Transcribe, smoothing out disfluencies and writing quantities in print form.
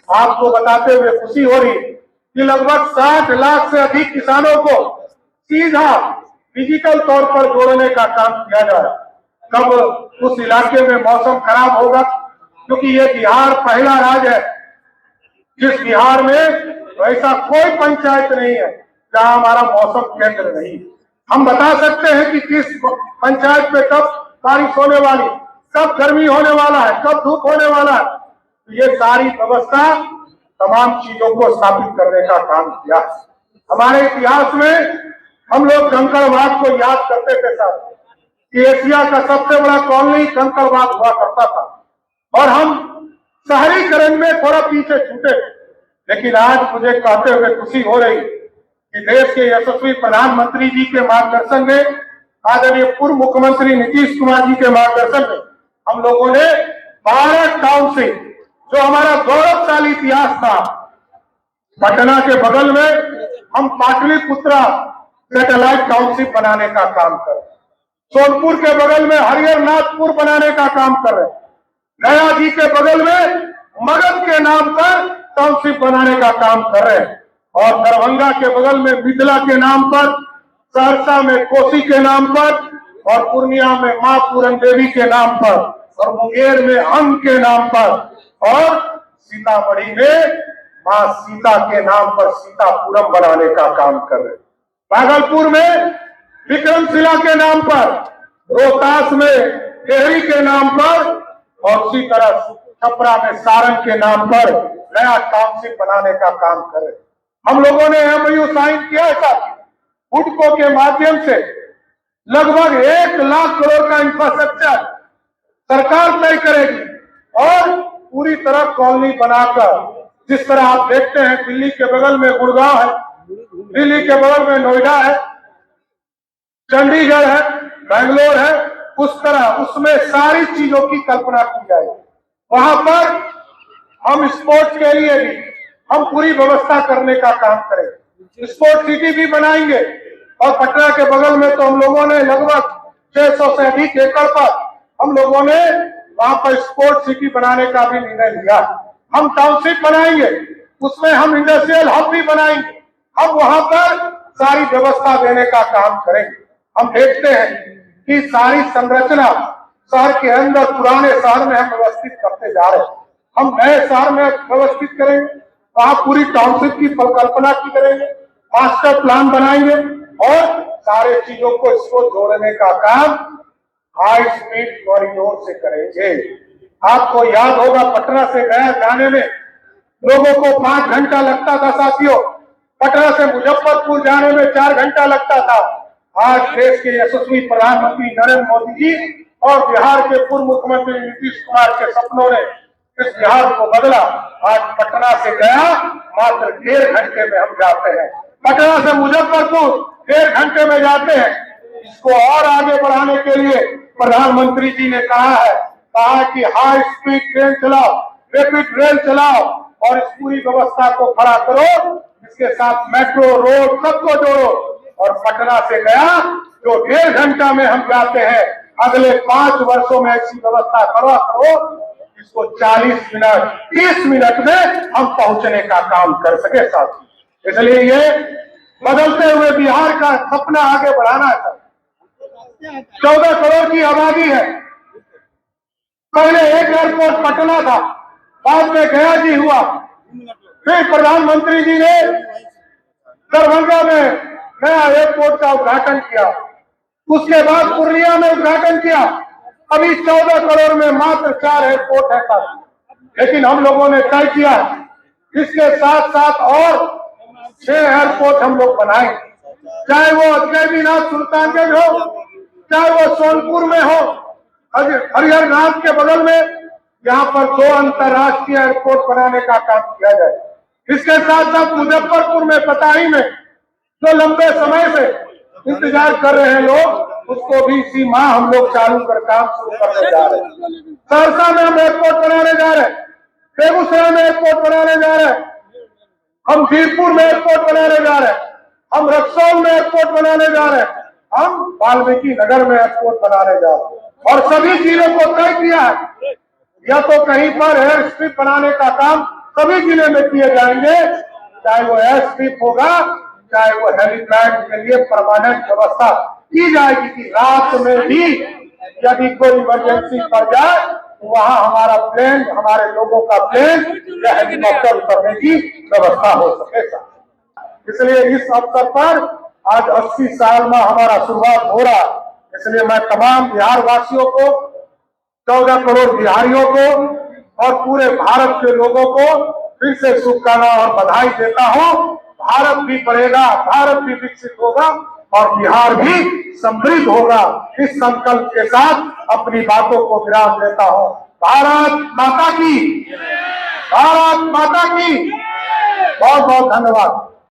आपको बताते हुए खुशी हो रही कि लगभग 60 लाख से अधिक किसानों को सीधा डिजिटल तौर पर जोड़ने का काम किया जा रहा है। कब उस इलाके में मौसम खराब होगा, क्योंकि ये बिहार पहला राज्य है जिस बिहार में ऐसा कोई पंचायत नहीं है जहां हमारा मौसम केंद्र नहीं। हम बता सकते हैं कि किस पंचायत पे कब बारिश होने वाली, कब गर्मी होने वाला है, कब धूप होने वाला है। तो ये सारी व्यवस्था तमाम चीजों को स्थापित करने का काम किया। हमारे इतिहास में हम लोग कंकड़बाग को याद करते थे सर कि एशिया का सबसे बड़ा कॉलोनी कंकड़बाग हुआ करता था और हम शहरीकरण में थोड़ा पीछे छूटे। लेकिन आज मुझे कहते हुए खुशी हो रही कि देश के यशस्वी प्रधानमंत्री जी के मार्गदर्शन में, आदरणीय पूर्व मुख्यमंत्री नीतीश कुमार जी के मार्गदर्शन में हम लोगों ने 12 टाउनशिप, जो हमारा गौरवशाली इतिहास था, पटना के बगल में हम पाटलिपुत्रा सैटेलाइट टाउनशिप बनाने का काम कर रहे हैं। सोनपुर के बगल में हरिहरनाथपुर बनाने का काम कर रहे हैं। गया जी के बगल में मगध के नाम पर टाउनशिप बनाने का काम कर रहे हैं और दरभंगा के बगल में मिथिला के नाम पर, सहरसा में कोसी के नाम पर और पूर्णिया में मां पूरन देवी के नाम पर और मुंगेर में अंग के नाम पर और सीतामढ़ी में मां सीता के नाम पर सीतापुरम बनाने का काम कर रहे हैं। भागलपुर में विक्रमशिला के नाम पर, रोहतास में टेहरी के नाम पर और उसी तरह छपरा में सारण के नाम पर नया टाउनशिप बनाने का काम करे। हम लोगों ने एमओयू साइन किया है साथी, हुडको के माध्यम से लगभग 1 लाख करोड़ का इंफ्रास्ट्रक्चर सरकार तय करेगी और पूरी तरह कॉलोनी बनाकर, जिस तरह आप देखते हैं दिल्ली के बगल में गुड़गांव है, दिल्ली के बगल में नोएडा है, चंडीगढ़ है, बेंगलोर है, उस तरह उसमें सारी चीजों की कल्पना की जाएगी। वहां पर हम स्पोर्ट्स के लिए भी हम पूरी व्यवस्था करने का काम करेंगे। स्पोर्ट्स सिटी भी बनाएंगे और पटना के बगल में तो हम लोगों ने लगभग 600 से अधिक एकड़ पर हम लोगों ने वहां पर स्पोर्ट्स सिटी बनाने का भी निर्णय लिया। हम टाउनशिप बनाएंगे, उसमें हम इंडस्ट्रियल हब भी बनाएंगे, हम वहां पर सारी व्यवस्था देने का काम करेंगे। हम देखते हैं कि सारी संरचना शहर के अंदर, पुराने शहर में हम व्यवस्थित करते जा रहे हैं। हम नए शहर में व्यवस्थित करेंगे, वहां पूरी टाउनशिप की परिकल्पना की करेंगे, मास्टर प्लान बनाएंगे और सारे चीजों को इसको जोड़ने का काम हाई स्पीड कॉरिडोर से करेंगे। आपको याद होगा पटना से गया जाने में लोगों को 5 घंटा लगता था साथियों, पटना से मुजफ्फरपुर जाने में 4 घंटा लगता था। आज देश के यशस्वी प्रधानमंत्री नरेंद्र मोदी जी और बिहार के पूर्व मुख्यमंत्री नीतीश कुमार के सपनों ने इस बिहार को बदला। आज पटना से गया मात्र 1.5 घंटे में हम जाते हैं, पटना से मुजफ्फरपुर 1.5 घंटे में जाते हैं। इसको और आगे बढ़ाने के लिए प्रधानमंत्री जी ने कहा कि हाई स्पीड ट्रेन चलाओ, रैपिड रेल चलाओ और इस पूरी व्यवस्था को खड़ा करो, इसके साथ मेट्रो, रोड सबको जोड़ो और पटना से गया जो 1.5 घंटा में हम जाते हैं, अगले 5 वर्षों में ऐसी व्यवस्था करो इसको 40 मिनट 30 मिनट में हम पहुंचने का काम कर सके साथी। इसलिए ये बदलते हुए बिहार का सपना आगे बढ़ाना है। 14 करोड़ की आबादी है, पहले एक एयरपोर्ट पटना था, बाद में गया जी हुआ, फिर प्रधानमंत्री जी ने दरभंगा में नया एयरपोर्ट का उद्घाटन किया, उसके बाद पूर्णिया में उद्घाटन किया। अभी 14 करोड़ में मात्र 4 एयरपोर्ट है सर, लेकिन हम लोगों ने तय किया इसके साथ साथ और 6 एयरपोर्ट हम लोग बनाए, चाहे वो अजगैबीनाथ सुल्तानगंज हो, चाहे वो सोनपुर में हो, हरिहरनाथ के बगल में, यहाँ पर 2 अंतर्राष्ट्रीय एयरपोर्ट बनाने का काम किया जाए। इसके साथ साथ मुजफ्फरपुर में, पताही में जो लंबे समय से इंतजार कर रहे हैं लोग, उसको भी इसी माह हम लोग चालू कर काम शुरू करने जा रहे हैं। सहरसा में हम एयरपोर्ट बनाने जा रहे हैं, बेगूसराय में एयरपोर्ट बनाने जा रहे हैं, हम वीरपुर में एयरपोर्ट बनाने जा रहे हैं, हम रक्सौल में एयरपोर्ट बनाने जा रहे हैं, हम वाल्मीकि नगर में एयरपोर्ट बनाने जा रहे हैं और सभी चीजों को तय किया है। या तो कहीं पर एयर स्ट्रिप बनाने का काम सभी जिले में किए जाएंगे, चाहे वो एयर स्ट्रिप होगा, चाहे वो हेलीपैड के लिए परमानेंट व्यवस्था की जाएगी कि रात में भी यदि कोई इमरजेंसी पड़ जाए तो वहां हमारा प्लेन, हमारे लोगों का प्लेन या हेलीकॉप्टर उतरने की व्यवस्था हो सके। इसलिए इस अवसर पर आज 80 साल में हमारा शुरुआत हो रहा, इसलिए मैं तमाम बिहार वासियों को, 14 करोड़ बिहारियों को और पूरे भारत के लोगों को फिर से शुभकामनाएं और बधाई देता हूं। भारत भी बढ़ेगा, भारत भी विकसित होगा और बिहार भी समृद्ध होगा। इस संकल्प के साथ अपनी बातों को विराम देता हूं। भारत माता की, भारत माता की। बहुत बहुत धन्यवाद।